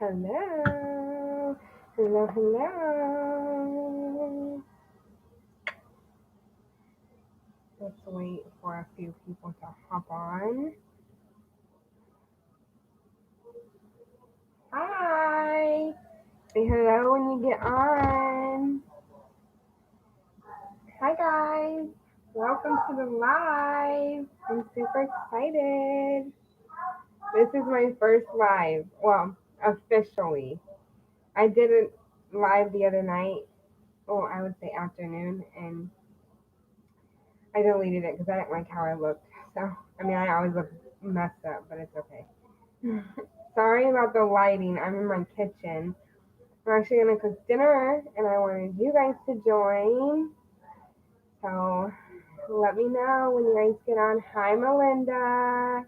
Hello. Hello, hello. Let's wait for a few people to hop on. Hi. Say hello when you get on. Hi, guys. Welcome to the live. I'm super excited. This is my first live. Well, officially. I did it live the other night. Well, I would say afternoon, and I deleted it because I didn't like how I looked. So, I mean, I always look messed up, but it's okay. Sorry about the lighting. I'm in my kitchen. I'm actually going to cook dinner, and I wanted you guys to join. So, let me know when you guys get on. Hi, Melinda.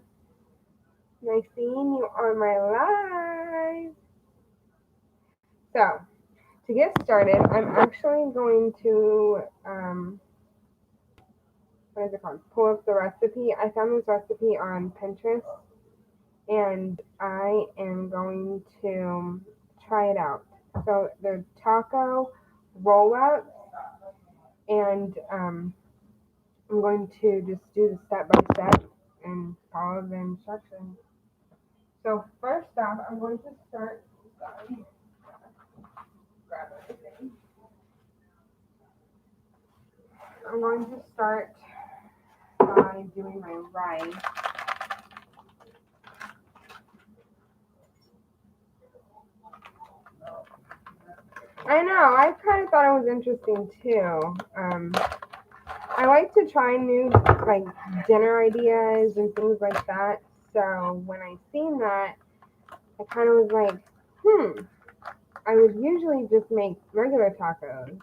Nice seeing you on my live. So, to get started, I'm actually going to, what is it called? Pull up the recipe. I found this recipe on Pinterest, and I am going to try it out. So they're taco roll ups, and I'm going to just do the step by step and follow the instructions. So first off, I'm going to start. Sorry, grab everything. I'm going to start by doing my rice. I know, I kind of thought it was interesting too. I like to try new like dinner ideas and things like that. So when I seen that, I kind of was like, I would usually just make regular tacos,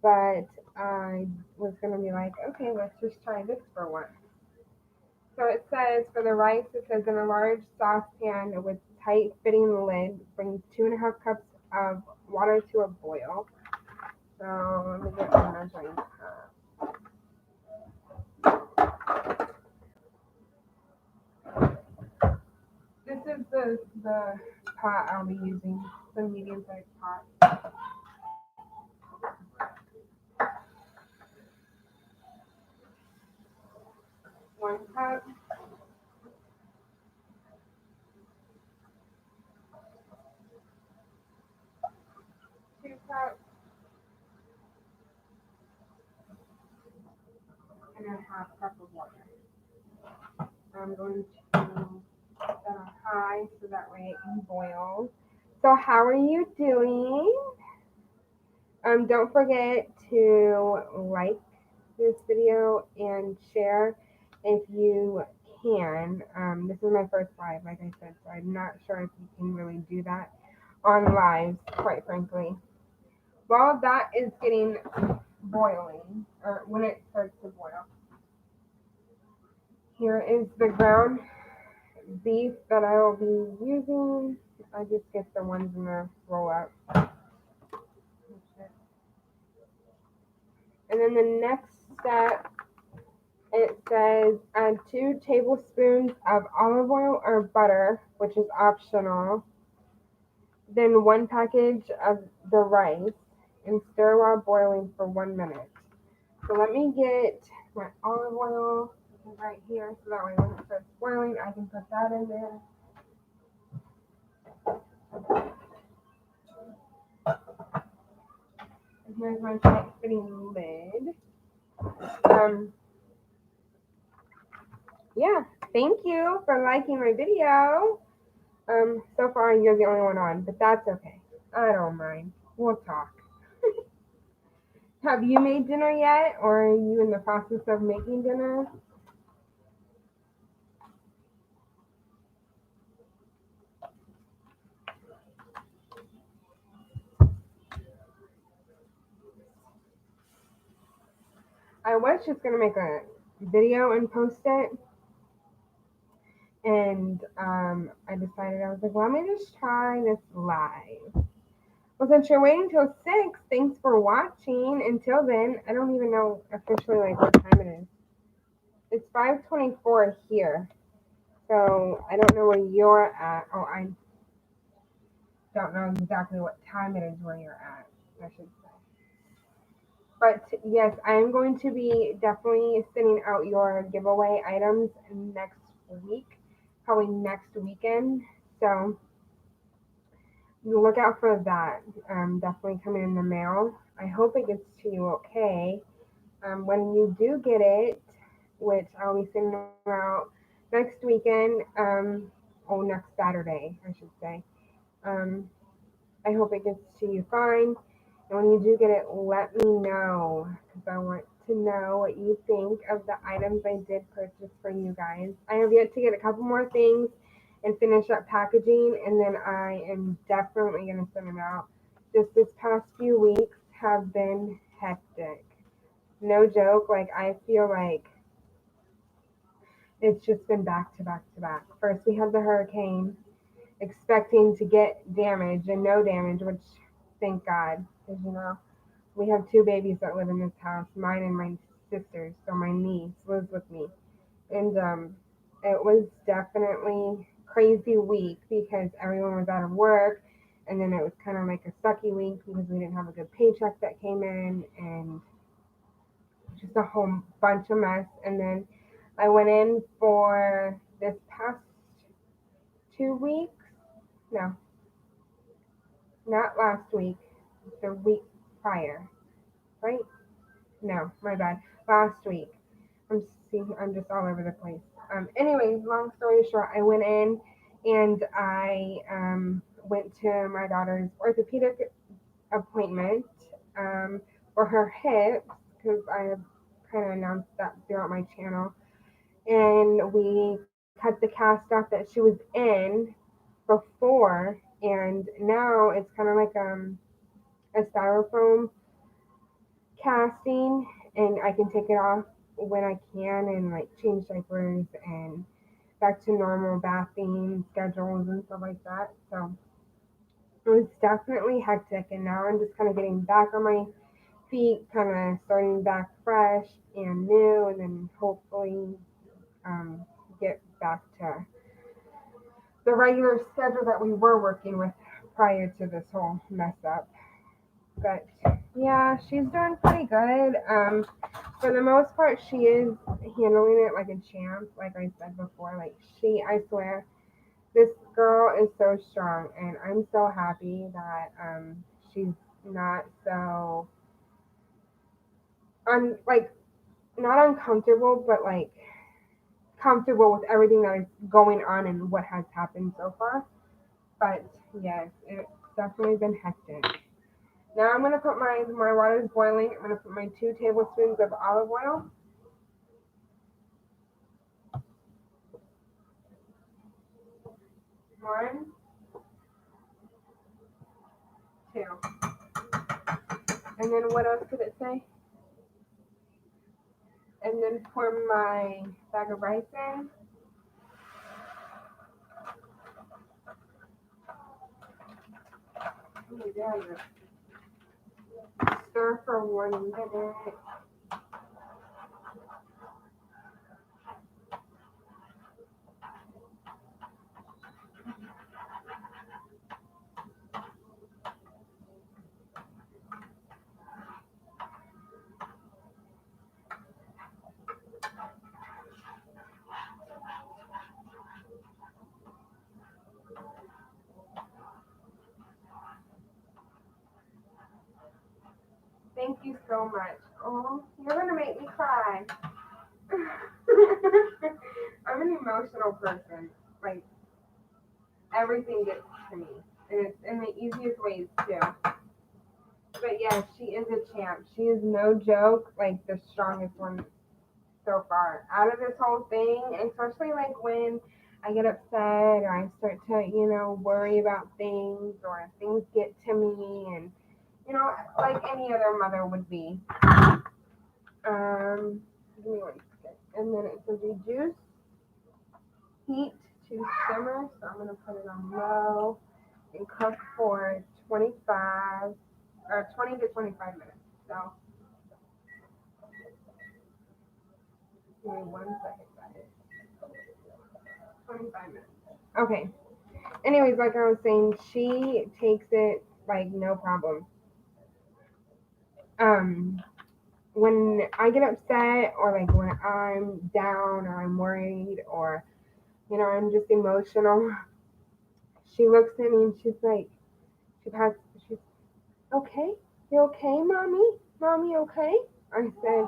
but I was gonna be like, okay, let's just try this for once. So it says for the rice, it says in a large saucepan with tight fitting lid, bring 2.5 cups of water to a boil. So let me get my measuring cup. This is the pot I'll be using, the medium sized pot. 1 cup, 2 cups, and a 1/2 cup of water. I'm going to set on high so that way it can boil. So how are you doing? Don't forget to like this video and share if you can. This is my first live, like I said, so I'm not sure if you can really do that on lives, quite frankly. While that is getting boiling, or when it starts to boil, here is the ground beef that I will be using. I just get the ones in the roll up. And then the next step, it says add 2 tablespoons of olive oil or butter, which is optional. Then 1 package of the rice and stir while boiling for 1 minute. So let me get my olive oil right here so that way when it starts boiling, I can put that in there. And here's my tight fitting lid. Yeah, thank you for liking my video. So far you're the only one on, but that's okay. I don't mind. We'll talk. Have you made dinner yet, or are you in the process of making dinner? I was just gonna make a video and post it, and I decided I was like, well, let me just try this live. Well, since you're waiting till 6, thanks for watching. Until then, I don't even know officially like what time it is. It's 5:24 here, so I don't know where you're at. Oh, don't know exactly what time it is where you're at, I should say. But yes, I am going to be definitely sending out your giveaway items next week, probably next weekend. So look out for that. Definitely coming in the mail. I hope it gets to you okay. When you do get it, which I'll be sending out next weekend, or next Saturday, I should say. Um, I hope it gets to you fine. And when you do get it, let me know because I want to know what you think of the items I did purchase for you guys. I have yet to get a couple more things and finish up packaging, and then I am definitely going to send them out. Just this past few weeks have been hectic. No joke, like I feel like it's just been back to back to back. First, we had the hurricane, expecting to get damage and no damage, which thank God, because we have two babies that live in this house, mine and my sister's. So my niece lives with me, and it was definitely crazy week because everyone was out of work, and then it was kind of like a sucky week because we didn't have a good paycheck that came in, and just a whole bunch of mess. And then I went in for this past 2 weeks. No, not last week, the week prior, right? No, my bad. Last week. I'm just all over the place. Anyways, long story short, I went in and I went to my daughter's orthopedic appointment for her hips because I have kind of announced that throughout my channel. And we cut the cast off that she was in before, and now it's kind of like a styrofoam casting, and I can take it off when I can and like change diapers and back to normal bathing schedules and stuff like that. So it was definitely hectic, and now I'm just kind of getting back on my feet, kind of starting back fresh and new, and then hopefully um, get back to the regular schedule that we were working with prior to this whole mess up. But yeah, she's doing pretty good. For the most part, she is handling it like a champ. Like I said before, like I swear, this girl is so strong, and I'm so happy that she's not so like not uncomfortable, but like comfortable with everything that is going on and what has happened so far. But yes, it's definitely been hectic. Now I'm gonna put my water's boiling. I'm gonna put my 2 tablespoons of olive oil. One, two. And then what else did it say? And then pour my bag of rice in. Stir for 1 minute. Thank you so much. Oh, you're gonna make me cry. I'm an emotional person. Like everything gets to me, and it's in the easiest ways too. But yeah, she is a champ. She is no joke. Like the strongest one so far out of this whole thing, especially like when I get upset or I start to, worry about things or things get to me and like any other mother would be. Give me 1 second. And then it says reduce heat to simmer, so I'm gonna put it on low and cook for 20 to 25 minutes. So give me 1 second, guys. 25 minutes. Okay. anyways, like I was saying, she takes it like no problem. Um, when I get upset or like when I'm down or I'm worried or I'm just emotional, she looks at me and she's like, she passes, she's okay. You okay, mommy? Mommy, okay? I said,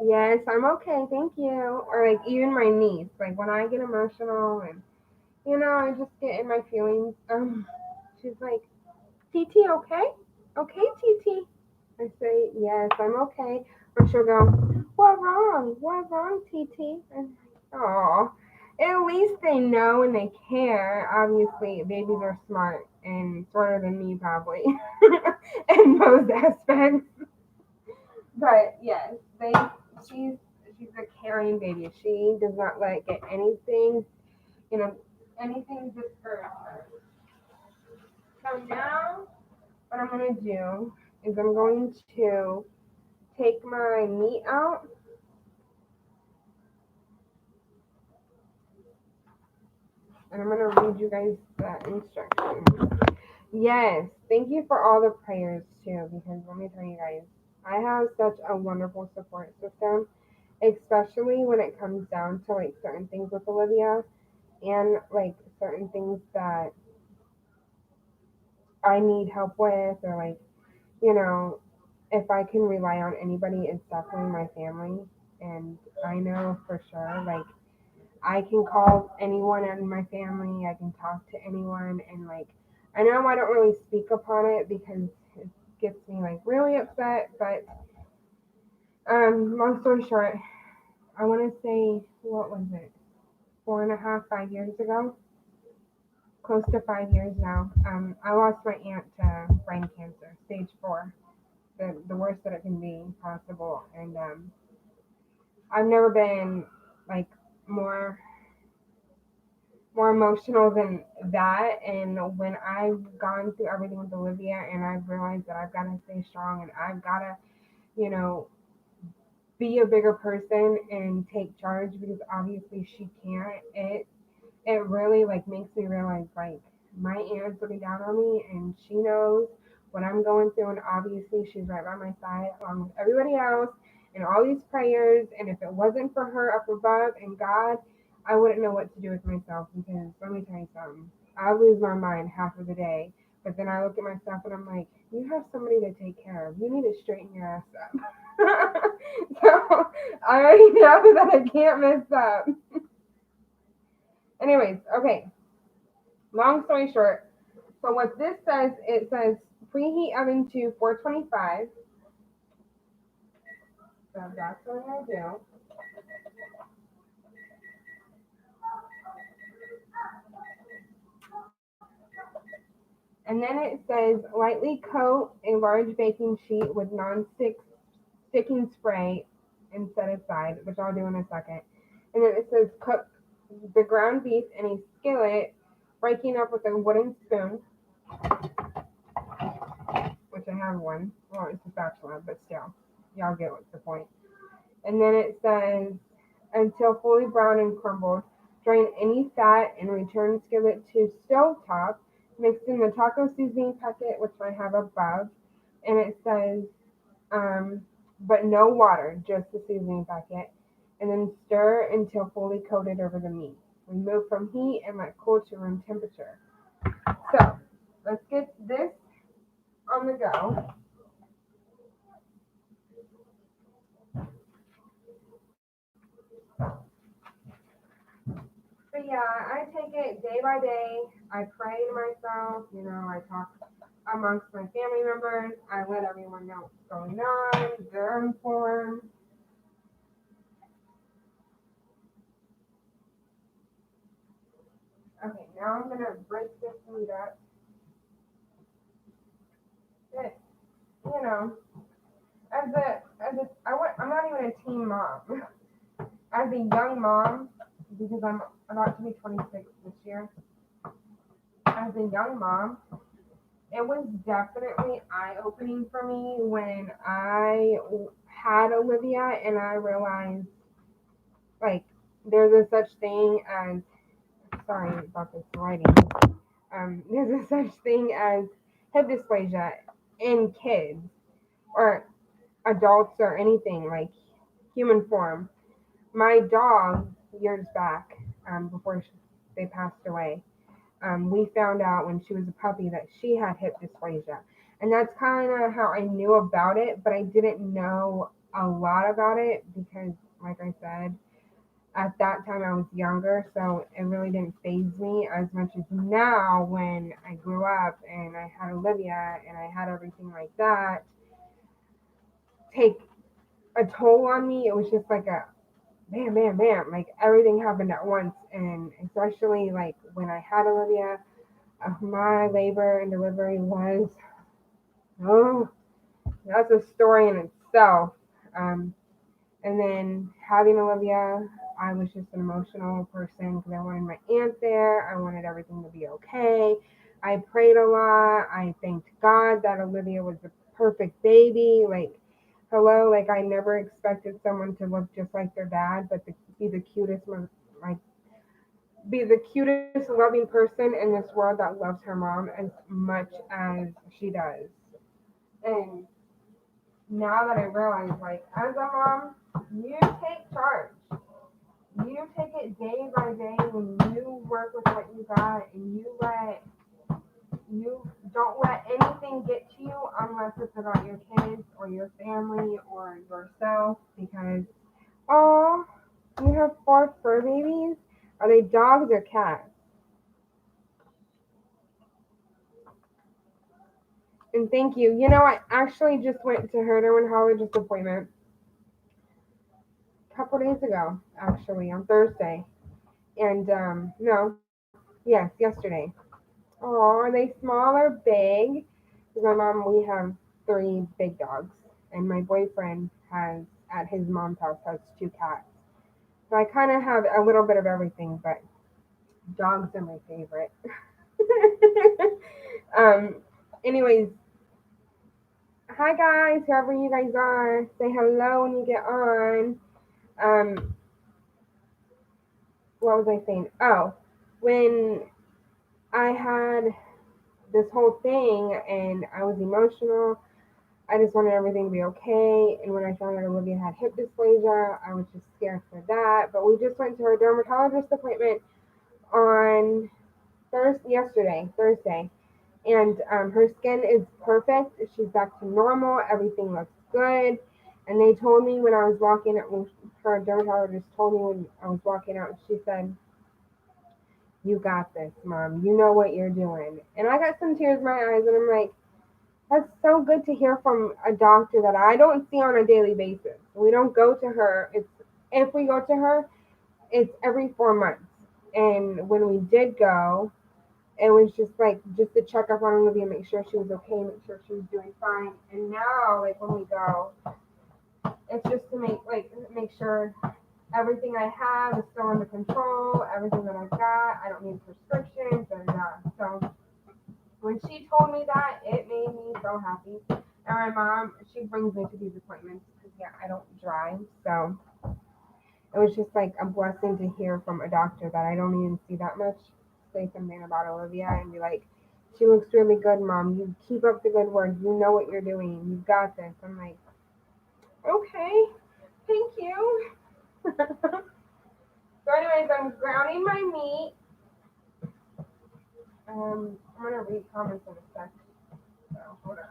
yes, I'm okay, thank you. Or like even my niece, like when I get emotional and I just get in my feelings. She's like, TT, okay? Okay, TT. I say, yes, I'm okay. Or she'll go, what wrong? What wrong, TT? And oh, at least they know and they care. Obviously, babies are smart and smarter than me probably in most aspects. But yes, she's she's a caring baby. She does not let get anything, you know, anything discourage her. So now what I'm gonna do is I'm going to take my meat out and I'm gonna read you guys the instructions. Yes, thank you for all the prayers too, because let me tell you guys, I have such a wonderful support system, especially when it comes down to like certain things with Olivia and like certain things that I need help with, or like, you know, if I can rely on anybody, it's definitely my family. And I know for sure, like, I can call anyone in my family, I can talk to anyone, and like, I know I don't really speak upon it because it gets me like really upset, but long story short, I want to say, what was it, 4.5, 5 years ago? Close to 5 years now. I lost my aunt to brain cancer, stage 4, the worst that it can be possible, and I've never been like more more emotional than that. And when I've gone through everything with Olivia and I've realized that I've got to stay strong and I've got to, you know, be a bigger person and take charge because obviously she can't. It really like makes me realize like my aunt's looking down on me and she knows what I'm going through and obviously she's right by my side along with everybody else and all these prayers, and if it wasn't for her up above and God, I wouldn't know what to do with myself because let me tell you something. I lose my mind half of the day, but then I look at myself and I'm like, you have somebody to take care of. You need to straighten your ass up. So I already know that I can't mess up. Anyways, okay. Long story short, so what this says, it says preheat oven to 425. So that's what I'm gonna do. And then it says lightly coat a large baking sheet with non-stick sticking spray and set aside, which I'll do in a second. And then it says cook the ground beef in a skillet, breaking up with a wooden spoon, which I have one. Well, it's a spatula, but still, y'all get what's the point. And then it says until fully brown and crumbled. Drain any fat and return skillet to stove top. Mix in the taco seasoning packet, which I have above. And it says, um, but no water, just the seasoning packet. And then stir until fully coated over the meat. Remove from heat and let cool to room temperature. So let's get this on the go. But yeah, I take it day by day. I pray to myself, I talk amongst my family members. I let everyone know what's going on. They're informed. Okay, now I'm gonna break this meat up. It, you know, I'm not even a teen mom. As a young mom, because I'm about to be 26 this year. As a young mom, it was definitely eye opening for me when I had Olivia and I realized like there's a such thing as, sorry about this writing. there's a such thing as hip dysplasia in kids or adults or anything like human form. My dog, years back, before they passed away, we found out when she was a puppy that she had hip dysplasia. And that's kind of how I knew about it, but I didn't know a lot about it because, like I said, at that time I was younger, so it really didn't phase me as much as now when I grew up and I had Olivia and I had everything like that take a toll on me. It was just like a bam, bam, bam, like everything happened at once. And especially like when I had Olivia, my labor and delivery was, oh, that's a story in itself. Um, And then having Olivia, I was just an emotional person because I wanted my aunt there. I wanted everything to be okay. I prayed a lot. I thanked God that Olivia was the perfect baby. Like, hello, like I never expected someone to look just like their dad, but be the cutest, like be the cutest, loving person in this world that loves her mom as much as she does. And now that I realize, like, as a mom, you take charge. You take it day by day when you work with what you got and you don't let anything get to you unless it's about your kids or your family or yourself because oh you have four fur babies? Are they dogs or cats? And thank you. You know, I actually just went to her dermatologist appointment a couple days ago, actually, on Thursday. And no, yes, yesterday. Oh, are they small or big? Because my mom, we have three big dogs, and my boyfriend has at his mom's house has two cats. So I kind of have a little bit of everything, but dogs are my favorite. um. Anyways, hi guys, whoever you guys are, say hello when you get on. Um. What was I saying? Oh, when I had this whole thing and I was emotional. I just wanted everything to be okay. And when I found out Olivia had hip dysplasia, I was just scared for that. But we just went to her dermatologist appointment on Thursday, and her skin is perfect. She's back to normal. Everything looks good. And they told me when I was walking out, when her dermatologist told me when I was walking out, she said, "You got this, mom. You know what you're doing." And I got some tears in my eyes, and I'm like, that's so good to hear from a doctor that I don't see on a daily basis. We don't go to her. It's if we go to her, it's every 4 months. And when we did go, it was just like just to check up on Olivia, make sure she was okay, make sure she was doing fine. And now, like when we go, it's just to make sure everything I have is still under control, everything that I've got, I don't need prescriptions, and so when she told me that, it made me so happy. And my mom, she brings me to these appointments because, yeah, I don't drive. So it was just like a blessing to hear from a doctor that I don't even see that much say something about Olivia and be like, she looks really good, mom. You keep up the good work. You know what you're doing. You got this. I'm like, okay, thank you. So, anyways, I'm grounding my meat. I'm going to read comments in a sec. So, hold on.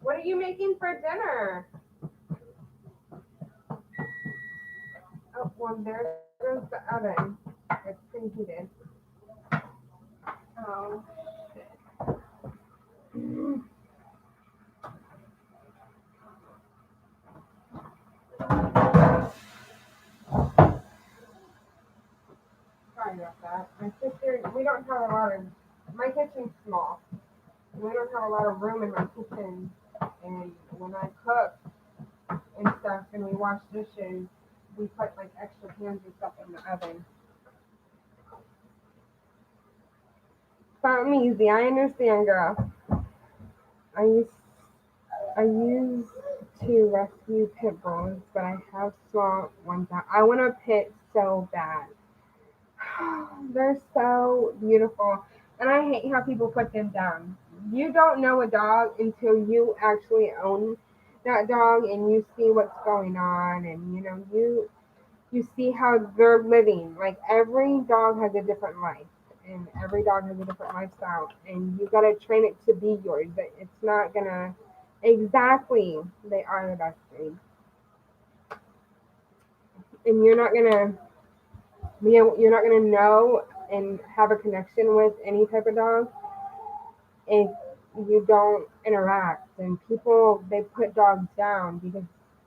What are you making for dinner? Oh, well, there goes the oven. It's preheated. Oh, sorry about that. My sister, we don't have a lot of, my kitchen's small. We don't have a lot of room in my kitchen. And when I cook and stuff and we wash dishes, we put like extra pans and stuff in the oven. Something easy. I understand, girl. I used I used to rescue pit bulls, but I have small ones now. I want a pit so bad. They're so beautiful. And I hate how people put them down. You don't know a dog until you actually own that dog and you see what's going on, and you see how they're living. Like every dog has a different life and every dog has a different lifestyle, and you gotta train it to be yours. It's not gonna exactly, they are the best breed. And you're not gonna know and have a connection with any type of dog if you don't interact. And people, they put dogs down because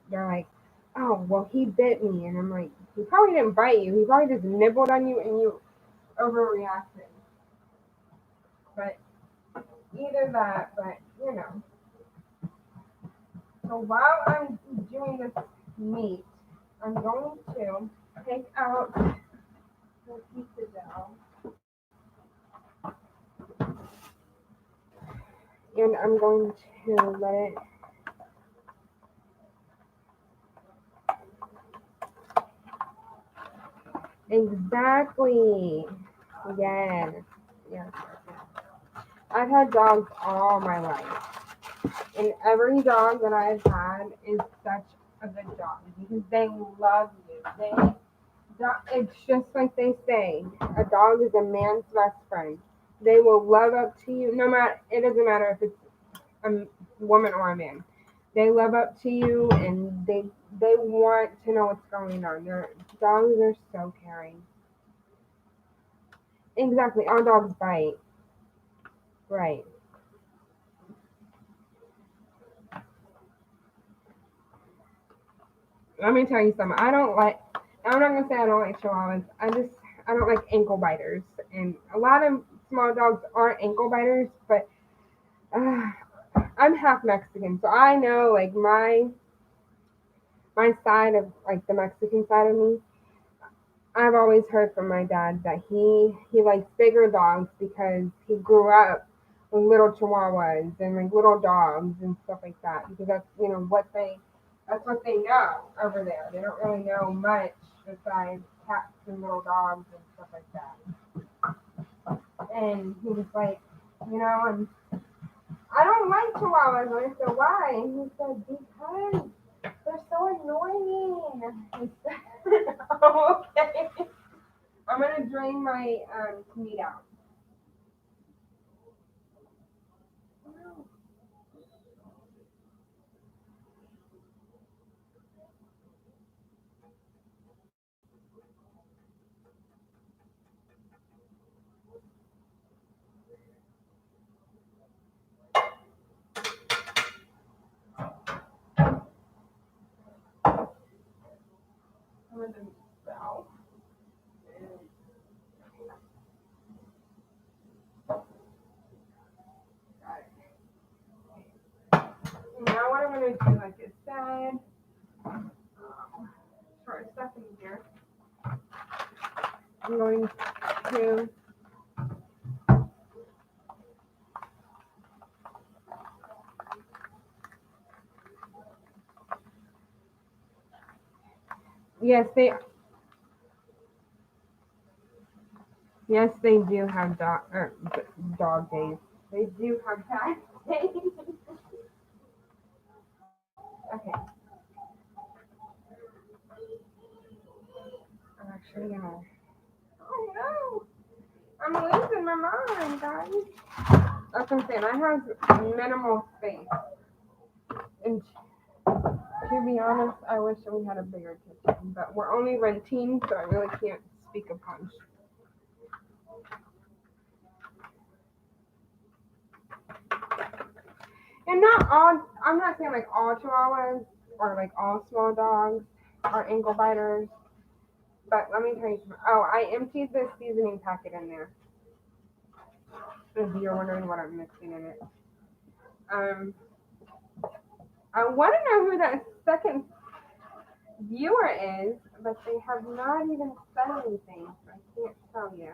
they're like, oh well, he bit me, and I'm like, he probably didn't bite you, he probably just nibbled on you and you overreacted. But either that, but so while I'm doing this meat, I'm going to take out the pizza dough and I'm going to let it exactly. Yes. Yes. I've had dogs all my life. And every dog that I've had is such a good dog because they love you. It's just like they say, a dog is a man's best friend. They will love up to you, no matter. It doesn't matter if it's a woman or a man. They love up to you, and they want to know what's going on. Their dogs are so caring. Exactly, our dogs bite. Right. Let me tell you something. I don't like. I'm not gonna say I don't like Chihuahuas. I don't like ankle biters, and a lot of small dogs aren't ankle biters, but uh, I'm half Mexican, so I know like my side of like the Mexican side of me. I've always heard from my dad that he likes bigger dogs because he grew up with little Chihuahuas and like little dogs and stuff like that because that's what they know over there. They don't really know much besides cats and little dogs and stuff like that. And he was like, and I don't like Chihuahuas. And I said, why? And he said, because they're so annoying. I said, oh, okay. I'm gonna drain my meat out. I'm gonna well, got it. Now what I'm gonna do, like I said, start stuffing here. I'm going to yes they do have dog days. They do have cat days. Okay, I'm actually gonna. Oh no! I'm losing my mind, guys. That's what I'm saying. I have minimal space, and to be honest, I wish we had a bigger kitchen, but we're only renting, so I really can't speak upon. And not all, I'm not saying like all Chihuahuas or like all small dogs are ankle biters, but let me tell you something. Oh, I emptied this seasoning packet in there. If you're wondering what I'm mixing in it. Um, I want to know who that second viewer is, but they have not even said anything, so I can't tell you.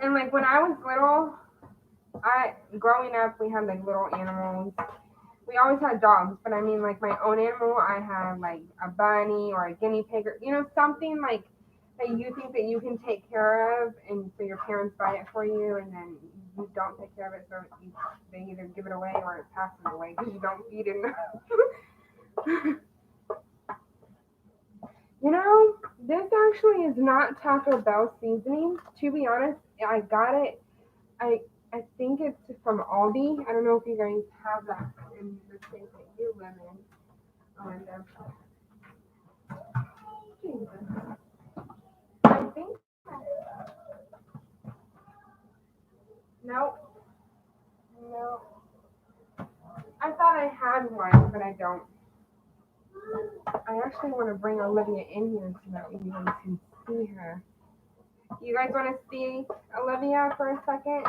And like when I was little, growing up, we had like little animals. We always had dogs, but I mean, like my own animal, I had like a bunny or a guinea pig, or something like that you think that you can take care of, and so your parents buy it for you, and then you don't take care of it, so they either give it away or it passes away because you don't feed it. This actually is not Taco Bell seasoning. To be honest, I got it. I I think it's from Aldi. I don't know if you guys have that in the state that you live in. And Jesus, I think no, no. I thought I had one, but I don't. I actually want to bring Olivia in here so that you guys can see her. You guys want to see Olivia for a second?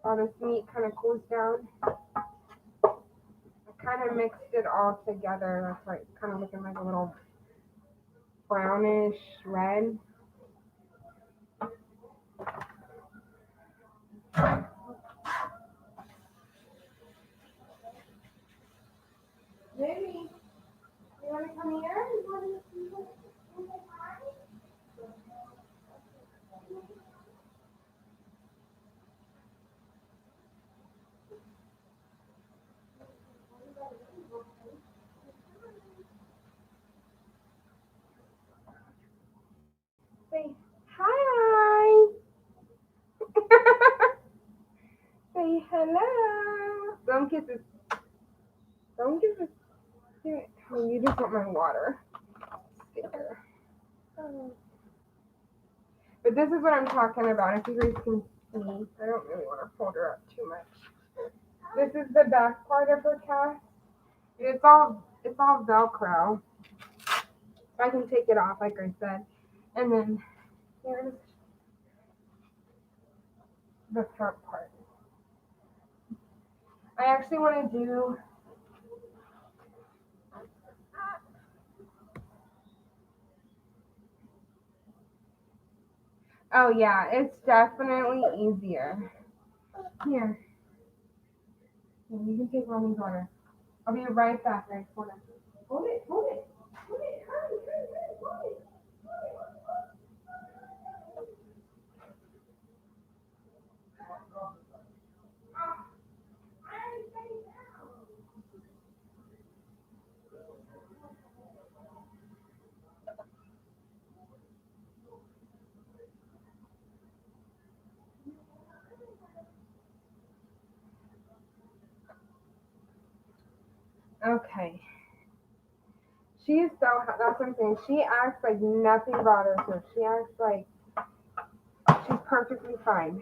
While this meat kind of cools down. I kind of mixed it all together. That's like kind of looking like a little brownish red. Maybe you want to come here? Say hi. Say hello. Some kisses. Some kisses. Here. Oh, you just want my water. Sticker. But this is what I'm talking about. If you guys can see, I don't really want to fold her up too much. This is the back part of her cast. It's all Velcro. So I can take it off, like I said. And then here's the front part. I actually want to do. Oh yeah, it's definitely easier. Here, you can take mommy's water. I'll be right back, guys. Hold on. Hold it, hold it, hold it. Hurry, hurry, hurry, hold it. Okay. She is so. That's what I'm saying. She acts like nothing bothers her. She acts like she's perfectly fine.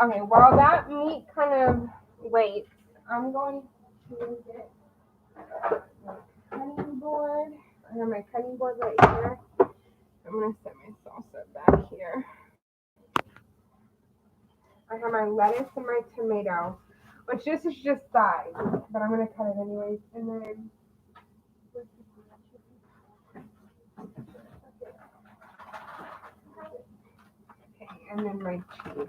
Okay. While that meat kind of waits, I'm going to get my cutting board. I have my cutting board right here. I'm gonna set my salsa back here. I have my lettuce and my tomato, which this is just size, but I'm gonna cut it anyways. And then, okay, and then my cheese.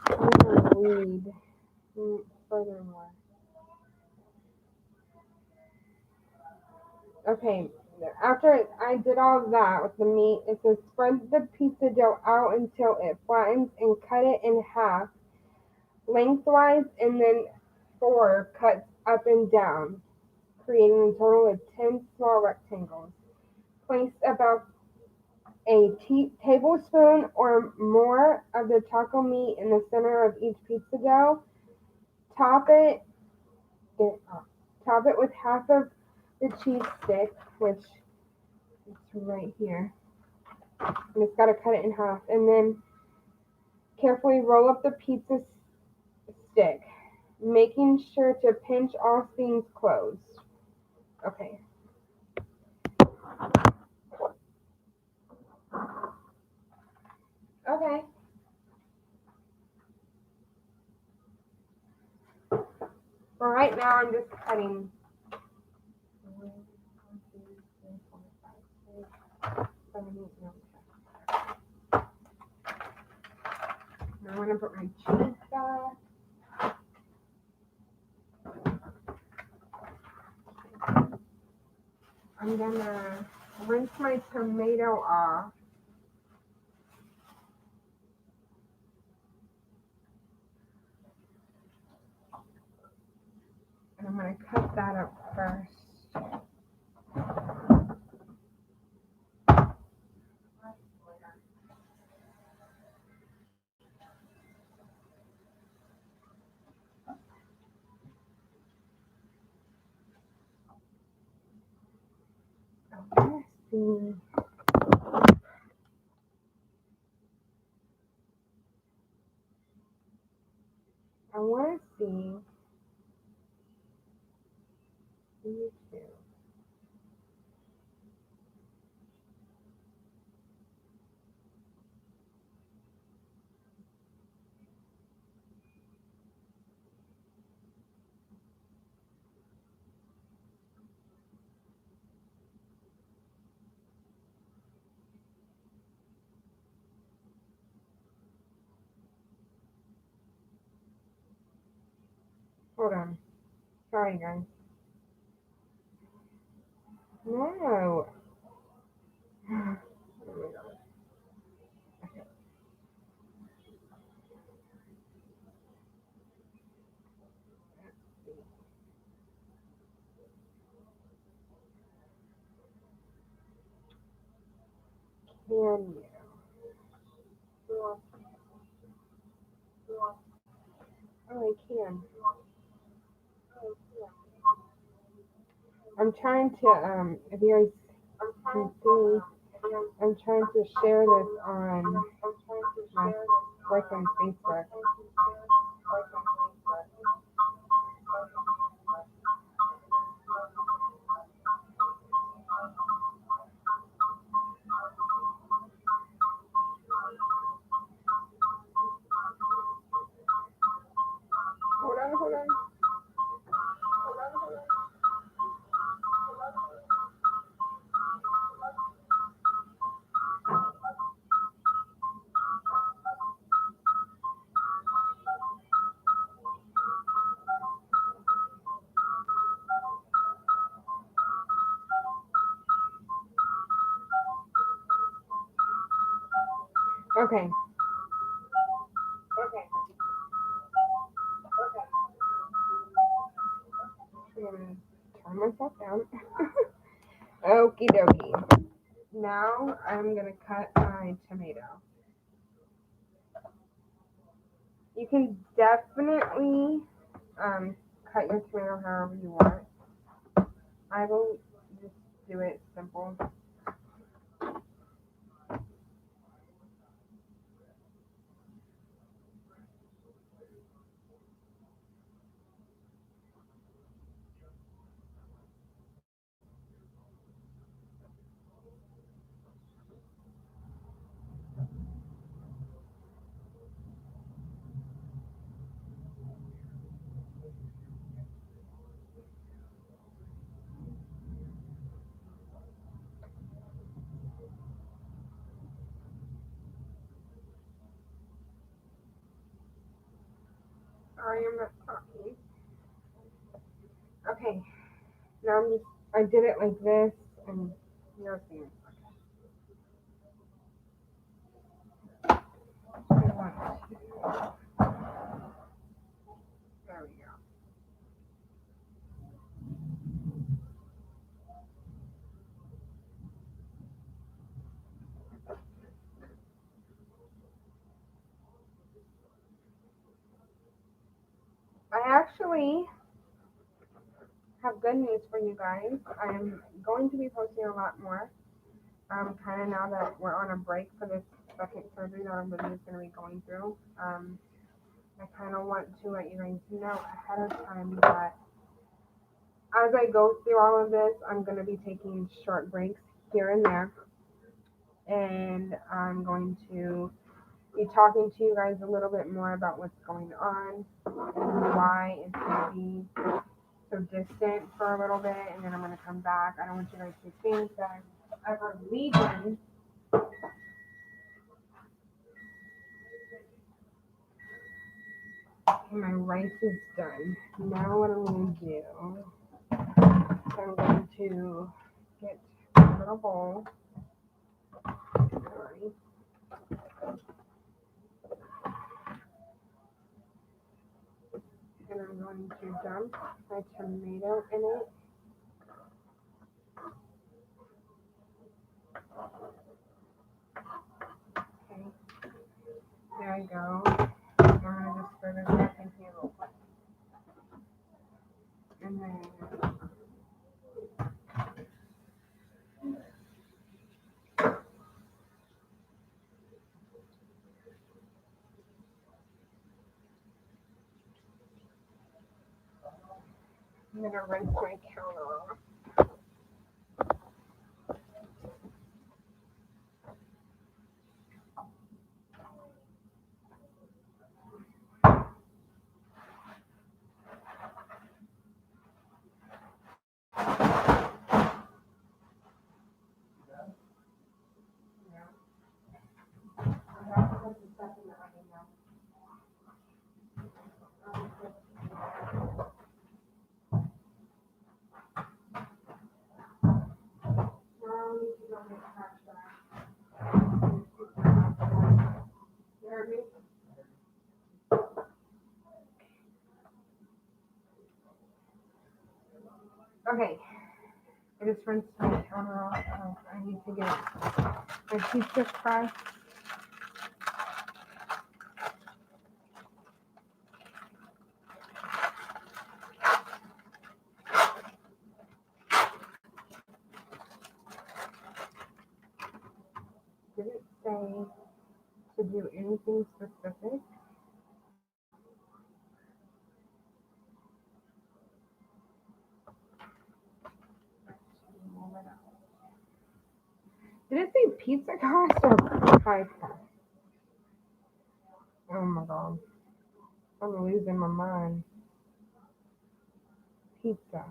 I'm gonna read furthermore. Okay, after I did all that with the meat, it says spread the pizza dough out until it flattens and cut it in half lengthwise and then 4 cuts up and down, creating a total of 10 small rectangles. Place about a tablespoon or more of the taco meat in the center of each pizza dough. Top it, top it with half of the cheese stick, which is right here. And it's got to cut it in half. And then carefully roll up the pizza stick, making sure to pinch all seams closed. Okay. Okay. For right now, I'm just cutting. 70, no. Now I'm gonna put my cheese back. I'm gonna rinse my tomato off. And I'm gonna cut that up first. Let's see. I want to see these two. Hold on. Sorry, guys. No. Oh my God. Can you? Oh, I can. I'm trying to, if you guys can see, I'm trying to share this on my boyfriend's Facebook. Hold on, hold on. Okay. I'm gonna turn myself down. Okie dokie. Now I'm gonna cut my tomato. You can definitely cut your tomato however you want. I will just do it simple. Sorry, I'm not talking. Okay, now I did it like this, and you're seeing. I want to. There we go. I actually have good news for you guys. I'm going to be posting a lot more. Kind of now that we're on a break for this second surgery that our baby is going to be going through. I kind of want to let you guys know ahead of time that as I go through all of this, I'm going to be taking short breaks here and there. And I'm going to be talking to you guys a little bit more about what's going on and why it's going to be so distant for a little bit. And then I'm going to come back. I don't want you guys to think that I'm ever leaving. Okay, my rice is done. Now what I'm going to do, I'm going to get a little bowl. Sorry. And I'm going to dump my tomato in it. Okay, there I go. I'm going to just stir this back in here real quick. And then I'm going to rinse my counter off. You heard me? Okay, I just rinsed my counter off. Oh, I need to get my pizza crust. Did it say to do anything specific? Did it say pizza crust or pie crust? Oh my god. I'm losing my mind. Pizza.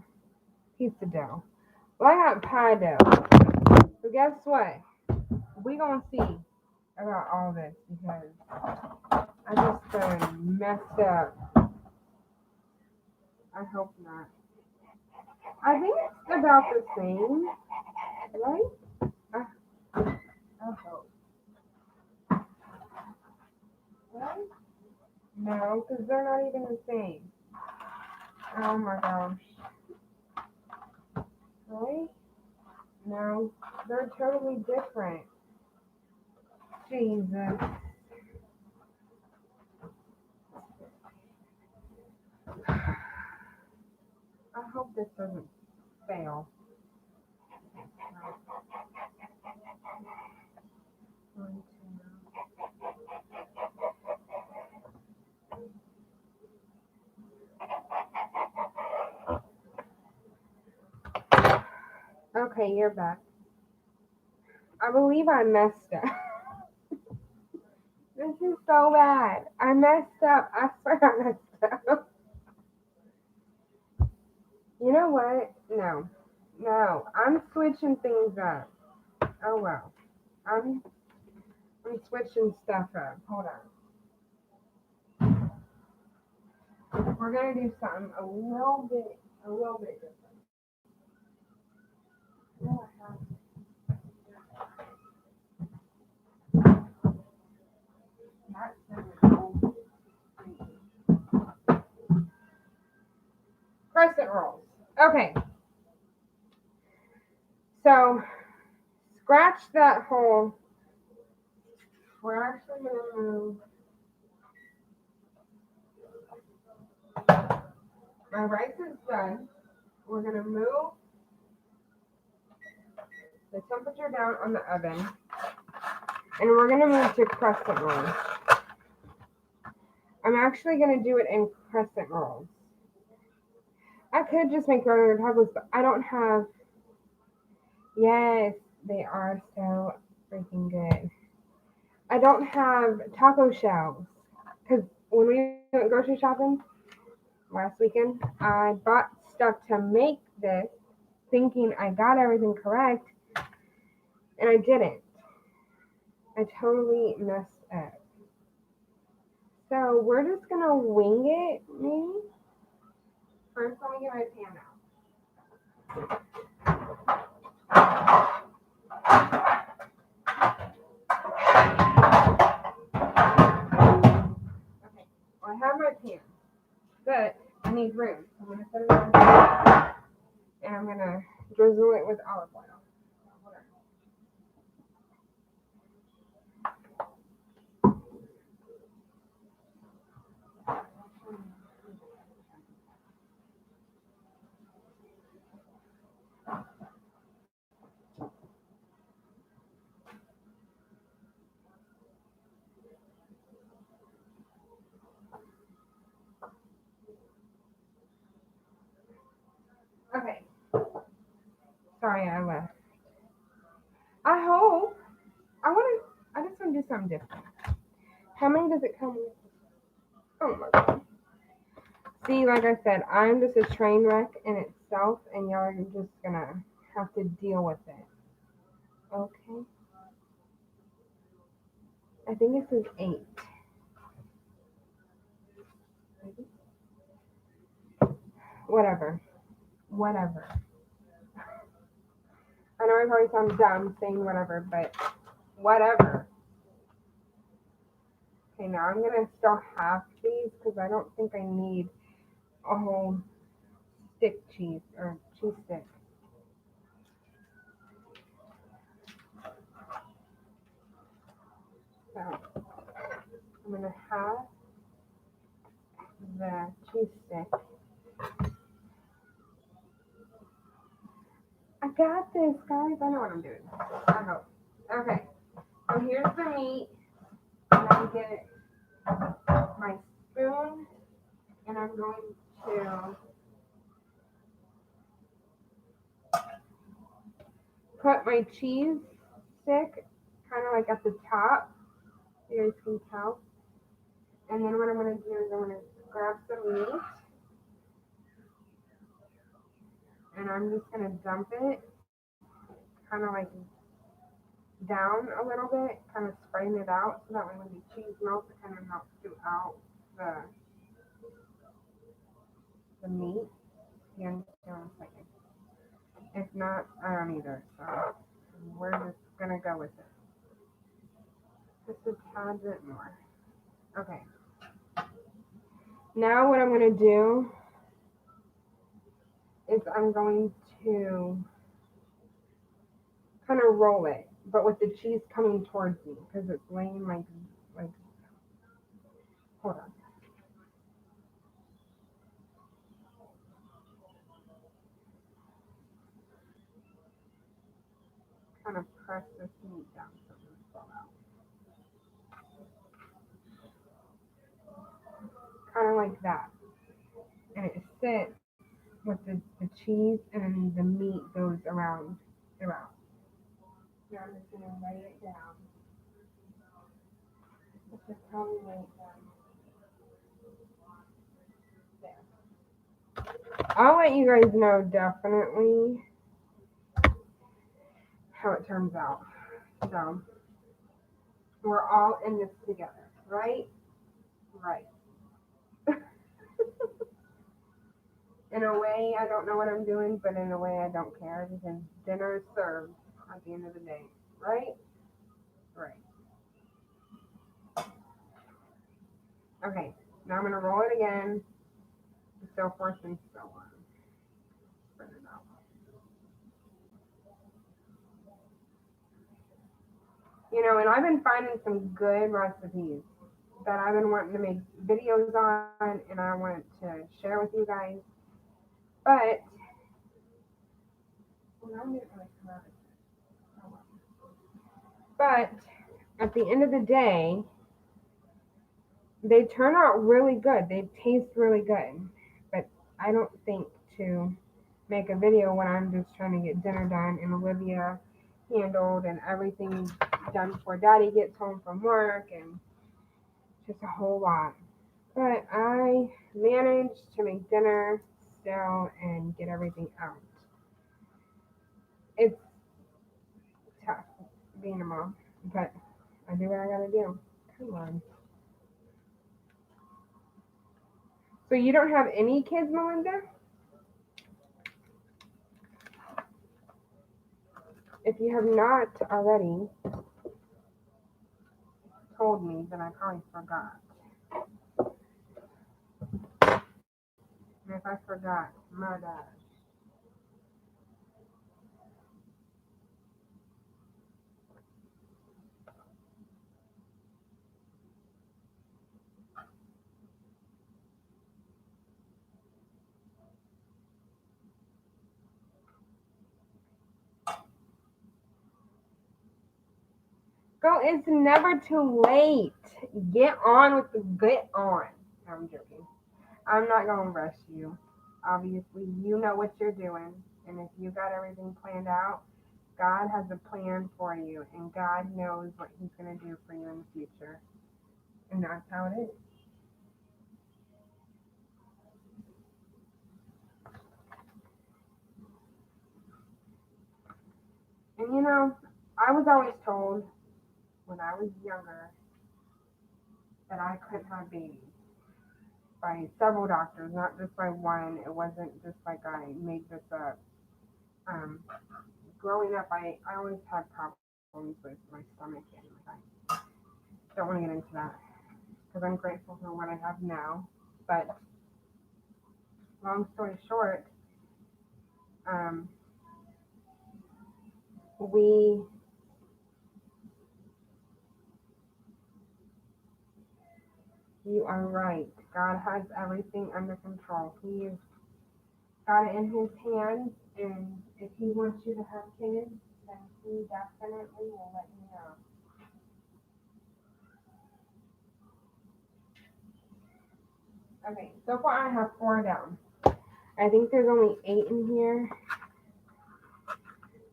Pizza dough. Well, I got pie dough. So guess what? We gonna see about all this because I just messed up. I hope not. I think it's about the same, right? I hope. Right? No, because they're not even the same. Oh my gosh. Right? No, they're totally different. Jesus. I hope this doesn't fail. Okay, you're back. I believe I messed up. This is so bad. I messed up. I swear I messed up. You know what? No. No. I'm switching things up. Oh well. I'm switching stuff up. Hold on. We're gonna do something a little bit different. Crescent rolls. Okay. So scratch that hole. We're actually gonna move my rice is done. We're gonna move the temperature down on the oven. And we're gonna move to crescent rolls. I'm actually gonna do it in crescent rolls. I could just make regular tacos, but I don't have. Yes, they are so freaking good. I don't have taco shells because when we went grocery shopping last weekend, I bought stuff to make this, thinking I got everything correct, and I didn't. I totally messed up. So we're just gonna wing it, maybe. First, let me get my pan out. Okay, well, I have my pan, but I need room. So I'm gonna set it on, and I'm gonna drizzle it with olive oil. Okay, sorry I left. I hope. I just want to do something different. How many does it come with? Oh my god. See, like I said, I'm just a train wreck in itself, and y'all are just gonna have to deal with it. Okay. I think this is 8. Whatever. Whatever. I know I probably sound dumb saying whatever, but whatever. Okay, now I'm gonna still half these because I don't think I need a whole stick cheese or cheese stick. So I'm gonna have the cheese stick. I got this, guys. I know what I'm doing. I hope. Okay. So here's the meat. I'm gonna get my spoon, and I'm going to put my cheese stick kind of like at the top. You guys can tell. And then what I'm going to do is I'm going to grab some meat, and I'm just going to dump it kind of like down a little bit, kind of spreading it out so that when the cheese melts, it kind of melts throughout the meat. You understand what I'm saying? If not, I don't either. So we're just going to go with it. Just a tad bit more. Okay. Now what I'm going to do is I'm going to kind of roll it, but with the cheese coming towards me because it's laying like hold on. Kind of press this meat down so it doesn't fall out. Kind of like that. And it sits with the cheese and then the meat goes around throughout. Now I'm just gonna lay it down. Let's just probably lay it down there. I'll let you guys know definitely how it turns out. So we're all in this together, right? Right. In a way, I don't know what I'm doing, but in a way, I don't care because dinner is served at the end of the day, right? Right. Okay, now I'm gonna roll it again, and so forth and so on. Spread it out. You know, and I've been finding some good recipes that I've been wanting to make videos on, and I want to share with you guys. But well, now I'm getting really come out of it. Oh, well. But at the end of the day, they turn out really good. They taste really good. But I don't think to make a video when I'm just trying to get dinner done and Olivia handled and everything done before Daddy gets home from work and just a whole lot. But I managed to make dinner still and get everything out. It's tough being a mom, but I do what I gotta do. Come on. So you don't have any kids, Melinda? If you have not already told me, then I probably forgot. And if I forgot, my bad. Girl, it's never too late. Get on with the get on. I'm joking. I'm not gonna rush you. Obviously, you know what you're doing, and if you got everything planned out, God has a plan for you, and God knows what He's gonna do for you in the future, and that's how it is. And I was always told when I was younger that I couldn't have babies by several doctors, not just by one. It wasn't just like I made this up. Um, Growing up, I always had problems with my stomach and my diet. Don't want to get into that because I'm grateful for what I have now. But long story short, um, we you are right. God has everything under control. He's got it in His hands, and if He wants you to have kids, then He definitely will let you know. Okay, so far I have 4 down. I think there's only 8 in here.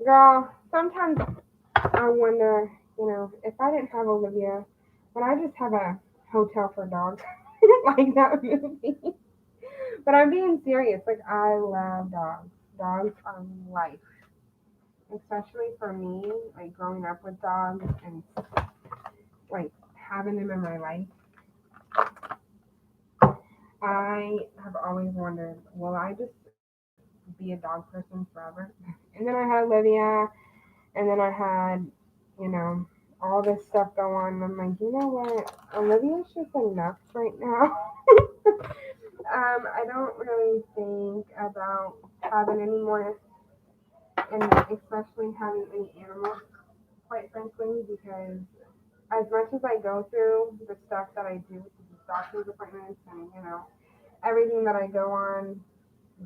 Girl, sometimes I wonder, if I didn't have Olivia, would I just have a hotel for dogs? Like that movie. But I'm being serious. Like, I love dogs. Dogs are life. Especially for me, like growing up with dogs and like having them in my life. I have always wondered, will I just be a dog person forever? And then I had Olivia, and then I had, you know, all this stuff go on. I'm like, you know what? Olivia's just enough right now. I don't really think about having any more, and especially having any animals, quite frankly, because as much as I go through the stuff that I do with the doctor's appointments and, everything that I go on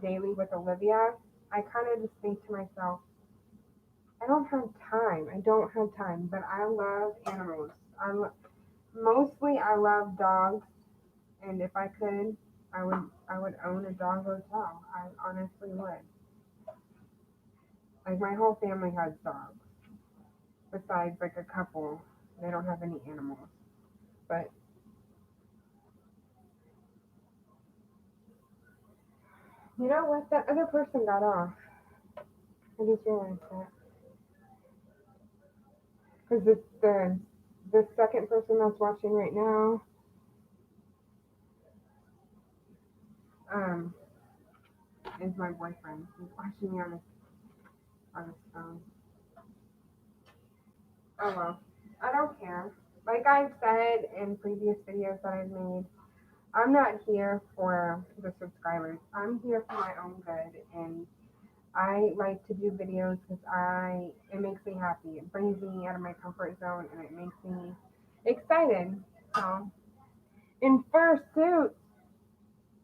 daily with Olivia, I kind of just think to myself, I don't have time. I don't have time, but I love animals. Mostly I love dogs, and if I could, I would own a dog hotel. I honestly would. Like my whole family has dogs. Besides like a couple, they don't have any animals. But you know what? That other person got off. I just realized that because the second person that's watching right now, um, is my boyfriend. He's watching me on his phone. Oh well, I don't care. Like I've said in previous videos that I've made, I'm not here for the subscribers. I'm here for my own good, and I like to do videos because it makes me happy. It brings me out of my comfort zone, and it makes me excited. So, in fursuit,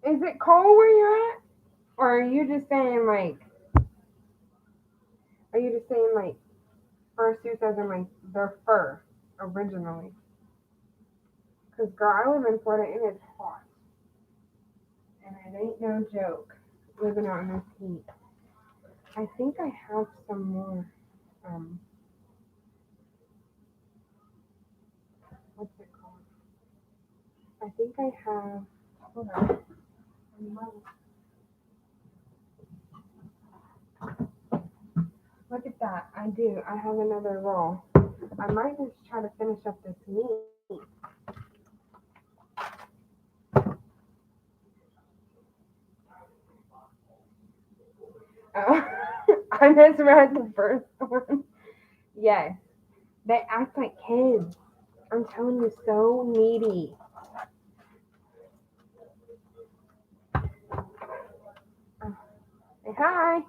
is it cold where you're at, or are you just saying like fursuits as in like their fur originally? Because girl, I live in Florida and it's hot, and it ain't no joke living out in this heat. I think I have some more. Um, what's it called? I think I have. Hold on. Look at that. I do. I have another roll. I might just try to finish up this meat. Oh, I misread the first one. Yes, they act like kids. I'm telling you, so needy. Say hi,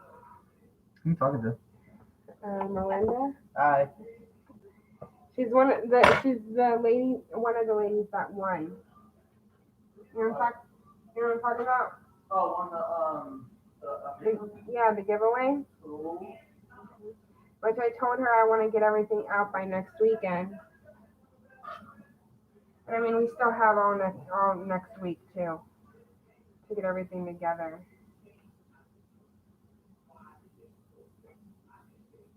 Who you talking to? Melinda. Hi. She's the lady, one of the ladies that won. You know what I'm talking about? Oh, on Yeah, the giveaway. the Which I told her I want to get everything out by next weekend. And I mean, we still have all next week too to get everything together.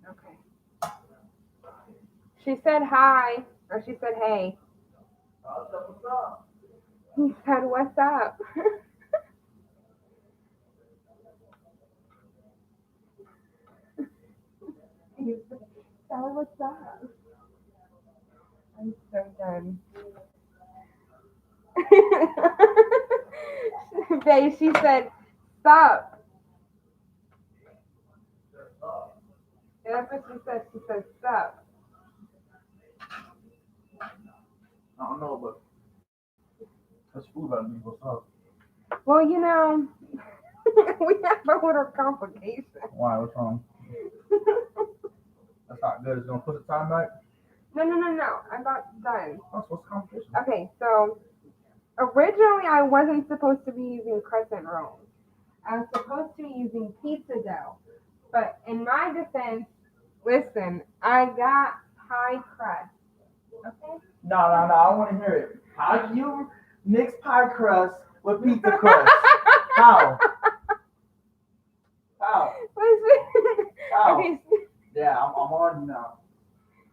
Okay. She said hi, or she said hey. what's up? He said, "What's up?" He said, "Tell her what's up." I'm so done. Babe, she said, "Sup." Yeah, that's what she said. She said, "Sup." I don't know, but that's food about me. What's up? Well, we have a little complication. Why? What's wrong? That's not good. It's gonna put the time back. No, no, no, no. I'm about done. What's the competition? Okay, so originally I wasn't supposed to be using crescent rolls. I was supposed to be using pizza dough. But in my defense, listen, I got pie crust. Okay? No. I want to hear it. How do you mix pie crust with pizza crust? How? How? Listen. How? Okay. Yeah, I'm on you now.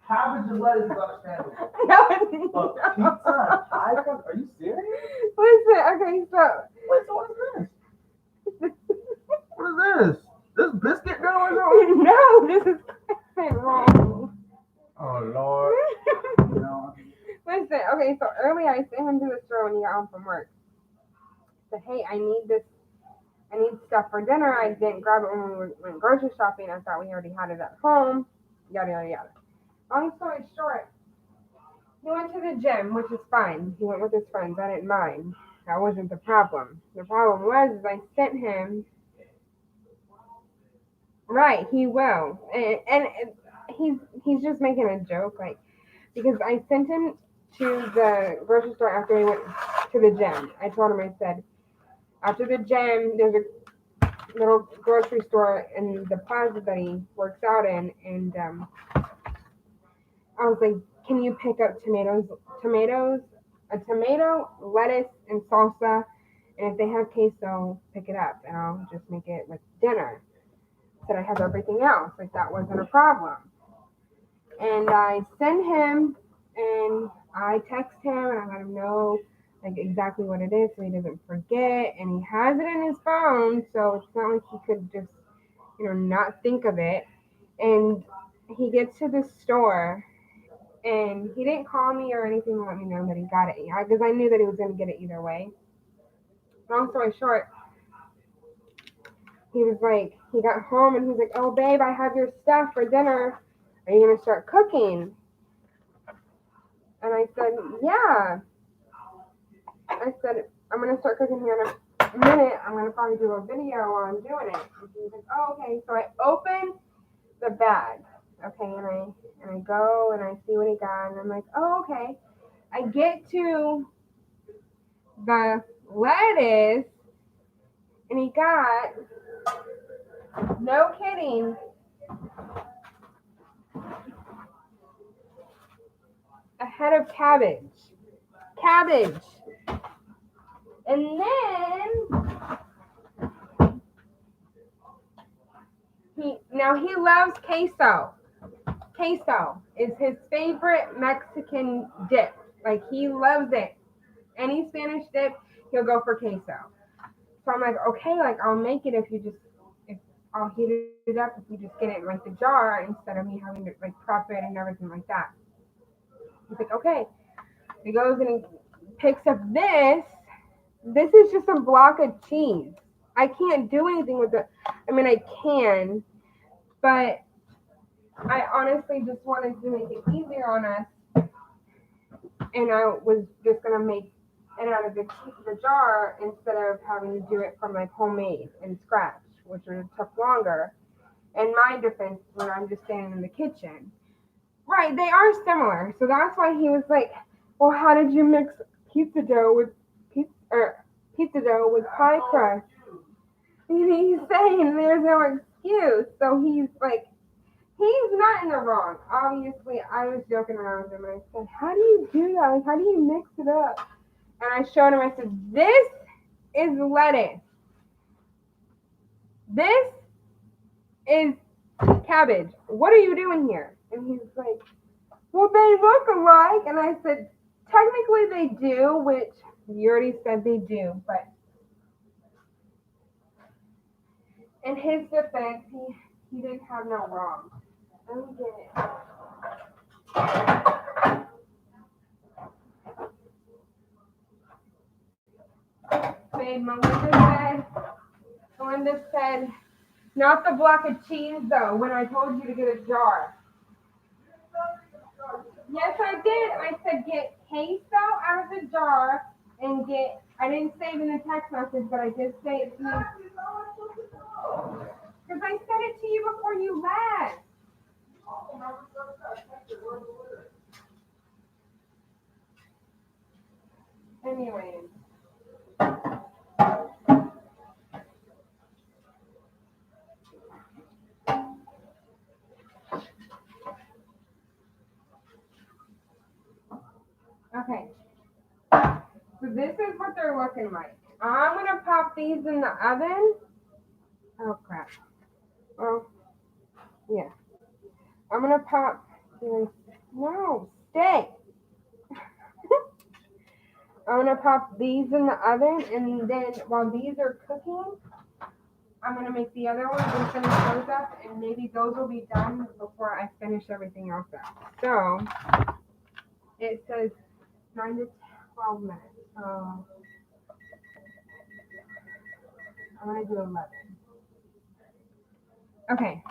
Cabbage and lettuce is understandable. No, But no. pizza and pie crust? Are you serious? Listen, okay, so Wait, so what is this? What is this? This biscuit dough or something? no, this is crescent roll. Oh Lord. You know. Listen, okay, so earlier I sent him to the store when he got home from work. I said, hey, I need stuff for dinner. I didn't grab it when we went grocery shopping. I thought we already had it at home. Yada, yada, yada. Long story short, he went to the gym, which is fine. He went with his friends. I didn't mind. That wasn't the problem. The problem was is I sent him. Right, he will, and he's just making a joke, like because I sent him to the grocery store after he went to the gym. I told him I said after the gym there's a little grocery store in the plaza that he works out in, and I was like, can you pick up a tomato, lettuce, and salsa, and if they have queso, pick it up, and I'll just make it with dinner. Said I have everything else, like that wasn't a problem. And I send him, and I text him, and I let him know like exactly what it is so he doesn't forget, and he has it in his phone, so it's not like he could just not think of it. And he gets to the store, and he didn't call me or anything to let me know that he got it because I knew that he was going to get it either way. Long story short, he was like, he got home and he's like, oh babe, I have your stuff for dinner. Are you going to start cooking? And I said, yeah. I said, I'm going to start cooking here in a minute. I'm going to probably do a video while I'm doing it. And he was like, oh, okay. So I open the bag. Okay. And I go and I see what he got. And I'm like, oh, okay. I get to the lettuce and he got, no kidding, a head of cabbage. Cabbage. And then he loves queso. Queso is his favorite Mexican dip. Like he loves it. Any Spanish dip, he'll go for queso. So I'm like, okay, like I'll make it if I'll heat it up if you just get it in like the jar instead of me having to like prep it and everything like that. He's like, okay. He goes and he picks up this. This is just a block of cheese. I can't do anything with it. I mean, I can, but I honestly just wanted to make it easier on us, and I was just gonna make it out of the jar instead of having to do it from like homemade and scratch, which would have took longer. In my defense, when I'm just standing in the kitchen, right? They are similar, so that's why he was like, "Well, how did you mix pizza dough with pizza dough with pie crust?" And he's saying there's no excuse, so he's like, he's not in the wrong. Obviously, I was joking around with him and I said, "How do you do that? Like, how do you mix it up?" And I showed him, I said, "This is lettuce. This is cabbage. What are you doing here?" And he's like, "Well, they look alike." And I said, "Technically they do," which you already said they do, but in his defense, he didn't have no wrong. Let me get it. Babe, Melinda said, not the block of cheese though, when I told you to get a jar. Yes, I did. I said get queso out of the jar and I didn't say it in the text message, but I did say it to you. Because I said it to you before you left. Anyways. Okay. So this is what they're looking like. I'm going to pop these in the oven. Oh, crap. Well, yeah. I'm going to pop. No, stay. I'm going to pop these in the oven, and then while these are cooking, I'm going to make the other ones and finish those up, and maybe those will be done before I finish everything else up. So, it says 9 to 12 minutes. So, I'm going to do 11. Okay.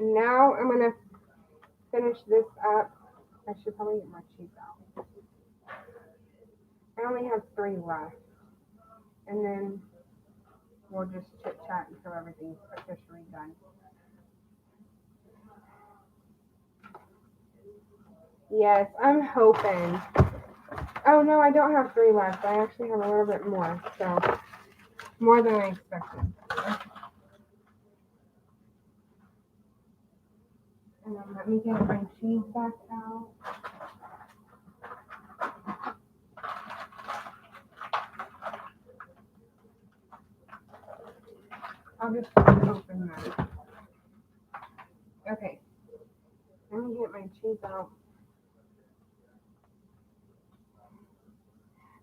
Now I'm going to finish this up. I should probably get my cheese out. I only have 3 left. And then we'll just chit chat until everything's officially done. Yes, I'm hoping. Oh no, I don't have 3 left. I actually have a little bit more. So, more than I expected. And then let me get my cheese back out. I'll just open that. Okay. Let me get my cheese out.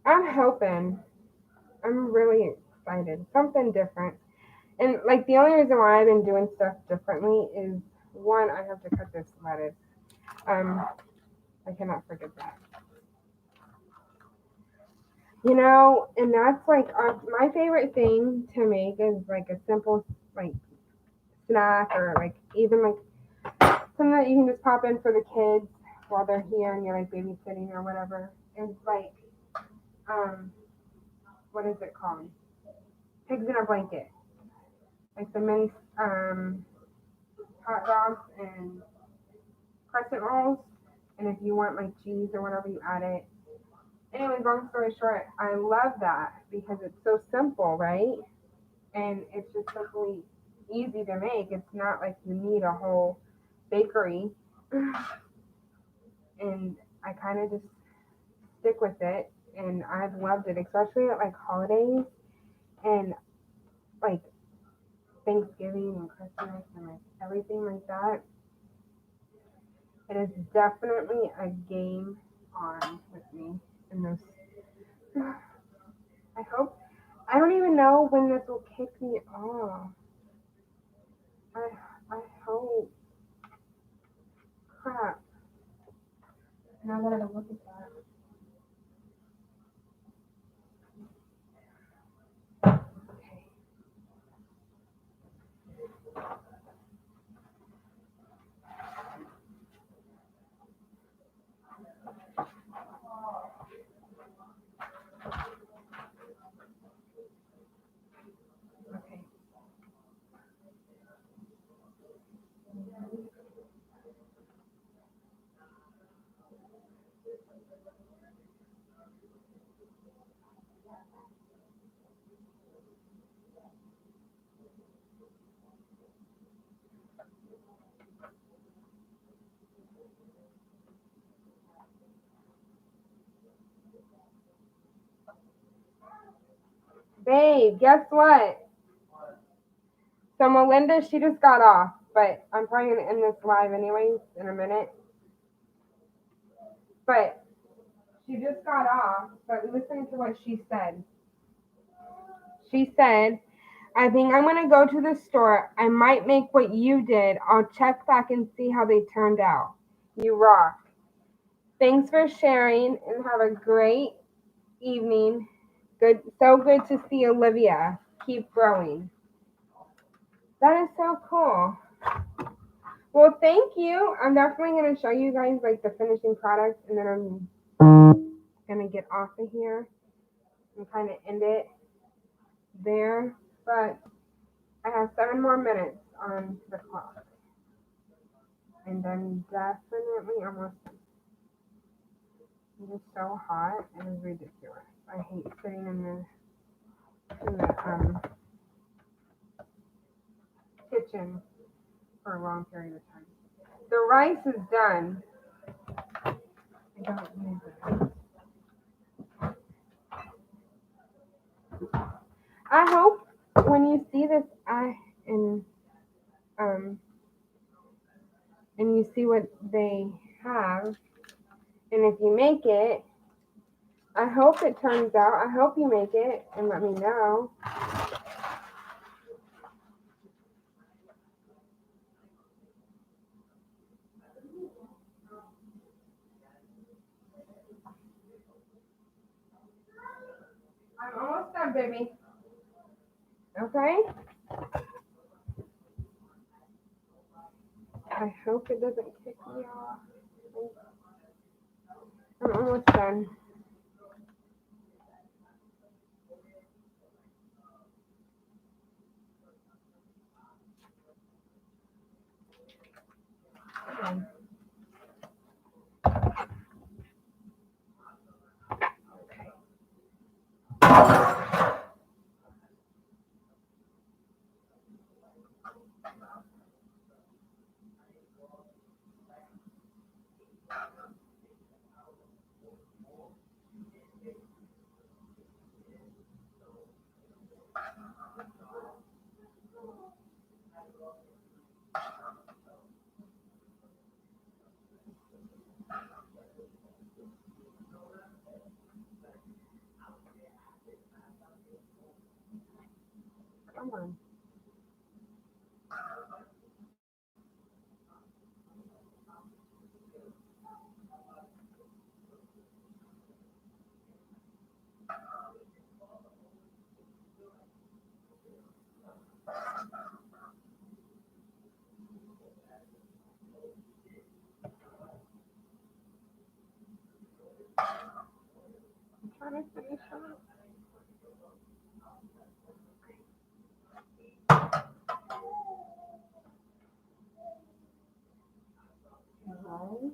I'm hoping. I'm really excited. Something different. And like the only reason why I've been doing stuff differently is one, I have to cut this lettuce. I cannot forget that. And that's like my favorite thing to make is like a simple like snack or like even like something that you can just pop in for the kids while they're here and you're like babysitting or whatever. It's like what is it called? Pigs in a blanket. Like the mini hot dogs and crescent rolls. And if you want like cheese or whatever, you add it. Anyways, long story short, I love that because it's so simple, right? And it's just simply easy to make. It's not like you need a whole bakery. And I kind of just stick with it. And I've loved it, especially at like holidays and like Thanksgiving and Christmas and like everything like that. It is definitely a game on with me in those. I don't even know when this will kick me off. I I hope. Crap. Now that I look at that. Okay. Okay. Babe, guess what? So Melinda, she just got off, but I'm probably gonna end this live anyways in a minute. But she just got off, but listen to what she said. She said, I think I'm gonna go to the store. I might make what you did. I'll check back and see how they turned out. You rock. Thanks for sharing and have a great evening. Good, so good to see Olivia. Keep growing. That is so cool. Well, thank you. I'm definitely gonna show you guys like the finishing products, and then I'm gonna get off of here and kind of end it there. But I have 7 more minutes on the clock, and then definitely almost. It is so hot. It is ridiculous. I hate sitting in the kitchen for a long period of time. The rice is done. I don't need it. I hope when you see this, um and you see what they have, and if you make it, I hope it turns out. I hope you make it and let me know. I'm almost done, baby. Okay? I hope it doesn't kick me off. I'm almost done. Come on. I'm trying to finish up. Hello?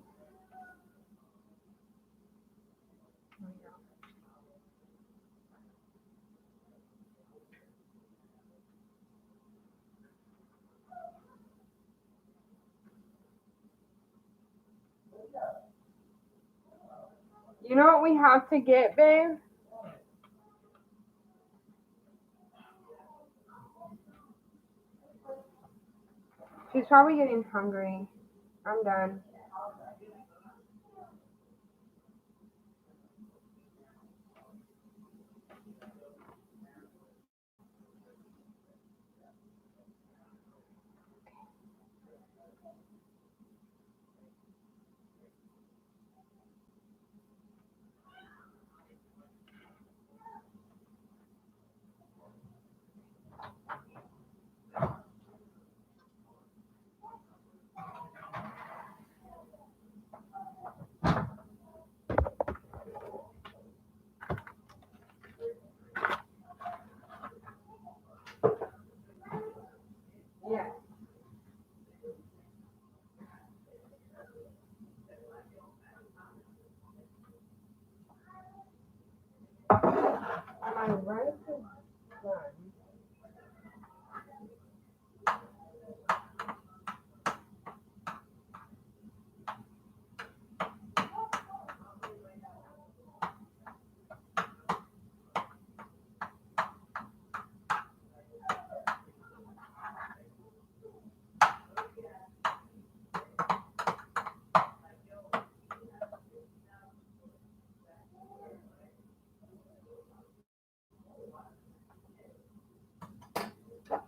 You know what we have to get, babe? She's probably getting hungry. I'm done. My rice is done.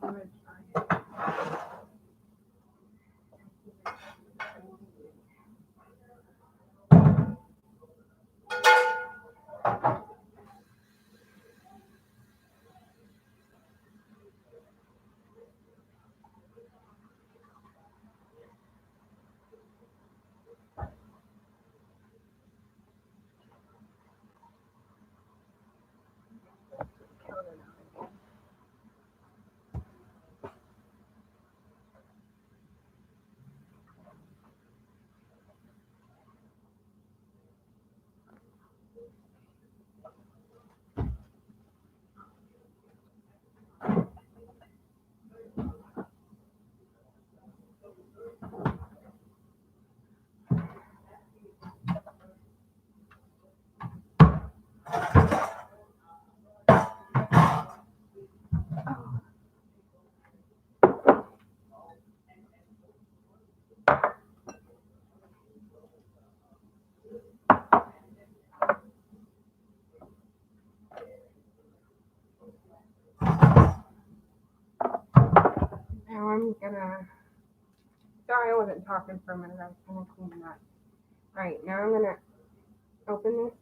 I'm gonna try it. Count it out. Oh. Now I'm gonna. Sorry, I wasn't talking for a minute. I was kind of cleaning up. All right, now I'm gonna open this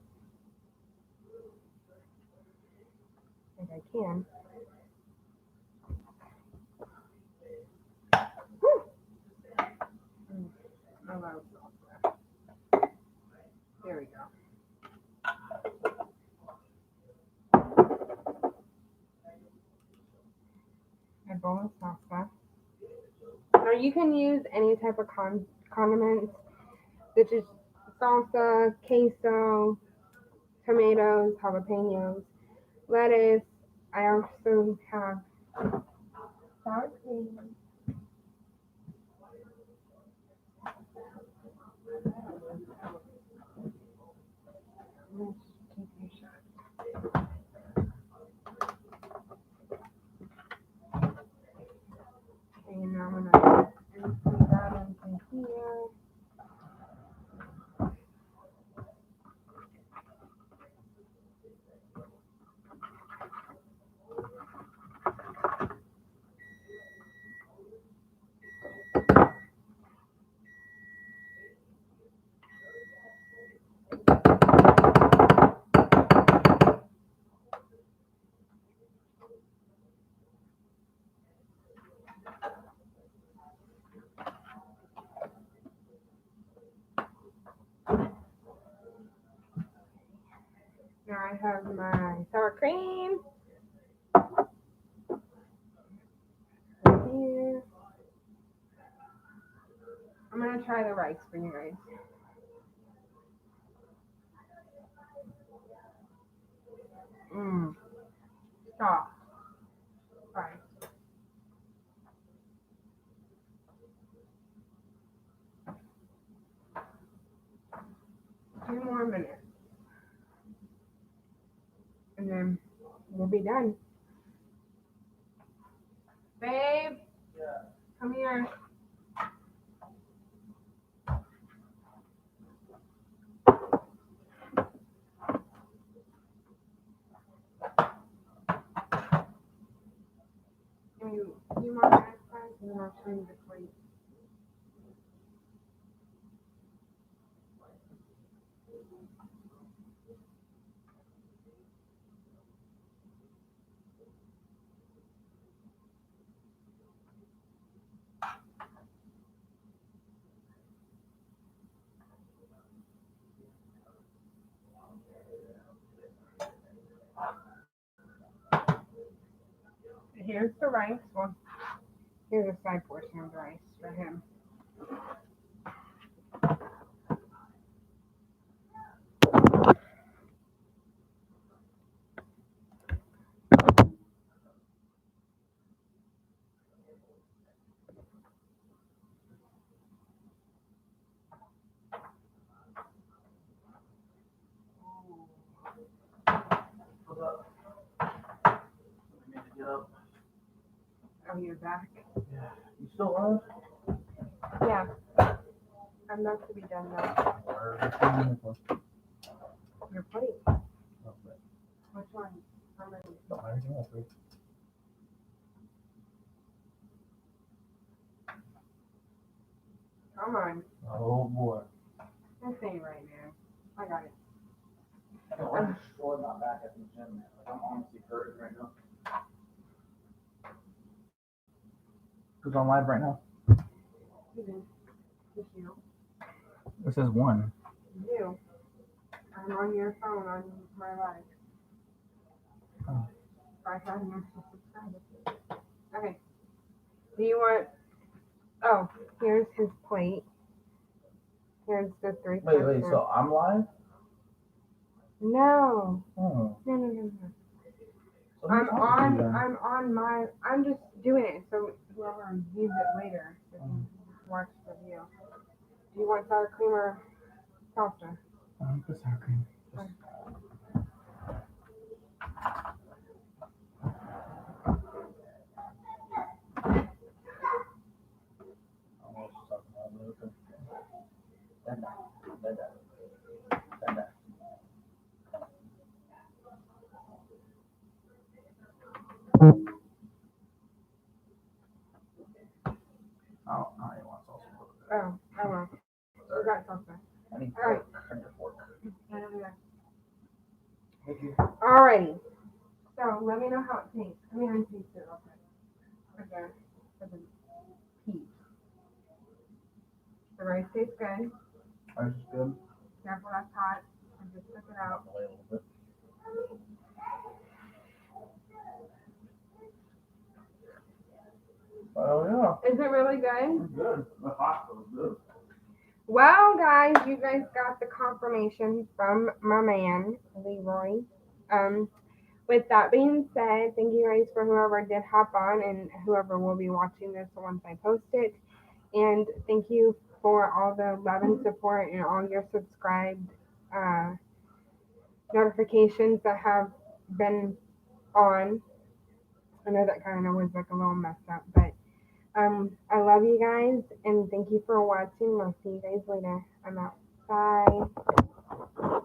if I can. Whew. I love salsa. There we go. A bowl of salsa. Now you can use any type of condiments, such as salsa, queso, tomatoes, jalapenos, lettuce. I also have sour cream. Let's take a shot. Okay, now I'm gonna empty that into here. Now I have my sour cream right here. I'm gonna try the rice for you guys. Mmm, soft rice. 2 more minutes, and then we'll be done. Babe, come here. You want that size? And then I'll show you the plate. Here's the rice. Well, here's a side portion of the rice for him. you're back. Yeah. You still on? Yeah. I'm about to be done though. Your plate. Which one? How many? Come on. Oh boy. This ain't right now. I got it. I'm destroyed my back at the gym, man. Like, I'm honestly hurting right now. Who's on live right now? Just you. This is one. You. I'm on your phone on my live. Oh. 5,000 extra subscribers. Okay. Do you want? Oh, here's his plate. Here's the three. Wait. So I'm live? No. Oh. No. So I'm on my. I'm just doing it so whoever views it later can watch the video. Do you want sour cream or salsa? The sour cream. I want salsa. Oh, I will. We got salsa. I need All right. fork. Thank you. Alrighty. So let me know how it tastes. Let me taste it real quick. For the peas. The rice tastes good. Rice is good. Careful, that's hot. And just cook it out. Delay a little bit. Oh Is it really good? yeah. It's good. The hot was good. Well, guys, you guys got the confirmation from my man, Leroy. With that being said, thank you guys for whoever did hop on and whoever will be watching this once I post it. And thank you for all the love and support and all your subscribed notifications that have been on. I know that kind of was like a little messed up, but I love you guys and thank you for watching. I'll see you guys later. I'm out. Bye.